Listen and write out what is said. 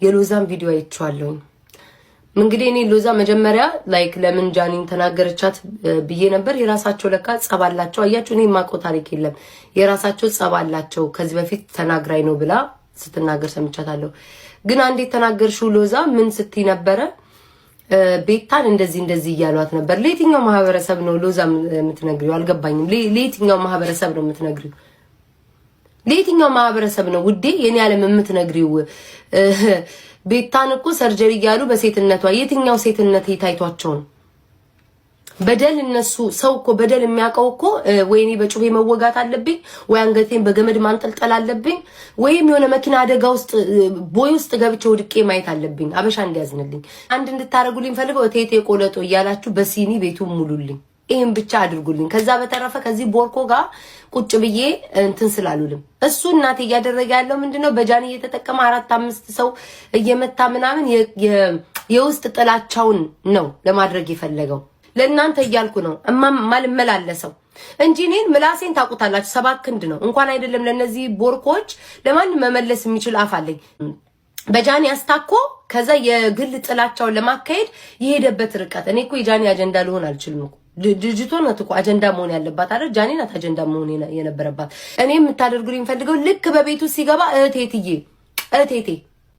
የሎዛን ቪዲዮ አይቻለሁ እንግዲህ እኔ ሎዛ መጀመሪያ ላይክ ለምን ጃኒን ተናገረቻት ብዬ ነበር የራሳቸው ለካ ጸባላቸው አያችሁ እኔ ማቆ ታሪክ የለም የራሳቸው ጸባላቸው ከዚህ በፊት ተናግራይ ነው ብላ ስትናገር ሰምቻታለሁ ግን አንዴ ተናገርሽው ሎዛ ምን ስትይ ነበር ቤታን እንደዚህ ያሏት ነበር ለየትኛው ማህበረሰብ ነው ሎዛ የምትነግሪው አልገባኝም ለየትኛው ማህበረሰብ ነው የምትነግሪው ለየትኛው ማህበረሰብ ነው ውዴ የኔ ዓለም የምትነግሪው ቤታን እኮ ሰርጀሪ ያሉ በሴትነቷ የትኛው ሴትነት ይታይቷቸው ነው በደል እነሱ ሰው እኮ በደል የሚያቀው እኮ ወይኔ በጩቤ መወጋት አለብኝ ወይ አንገቴን በገመድ ማንጠልጠል አለብኝ ወይም የሆነ መኪና አደጋ ውስጥ ቦይ ውስጥ ገብቼ ወድቄ ማየት አለብኝ አበሻ እንዲያዝንልኝ አንድ እንድታረጉልኝ ፈልገው እቴቴ ቆለጦ እያላችሁ በሲኒ ቤቱን ሙሉልኝ ይሄን ብቻ አድርጉልኝ ከዛ በተረፈ ከዚህ ቦርኮ ጋር ቁጭ ብዬ እንትን ስላሉልም እሱ እናቴ ያደረገ ያለው ምንድነው በጃኒ እየተጠቀመ 4-5 ሰው እየመታ ምናምን የውስጥ ጥላቻውን ነው ለማድረግ የፈለገው ለእናንተ እያልኩ ነው ማልመላለሰው እንጂ እኔን ምላሴን ታቁታላችሁ 7 ክንድ ነው እንኳን አይደለም ለነዚህ ቦርኮች ለማን መመለስ የሚችል አፍ አለኝ በጃኒ አስታኮ ከዛ የግል ጥላቻውን ለማካሄድ የሄደበት ርቀት እኔ እኮ የጃኒ አጀንዳ ልሆን አልችልም እኮ ድጅቶ ነው እኮ አጀንዳ መሆን ያለባት አይደል ጃኒ ናት አጀንዳ መሆን የነበረባት እኔ የምታደርጉልኝ ፈልገው ልክ በቤቱ ሲገባ እህቴ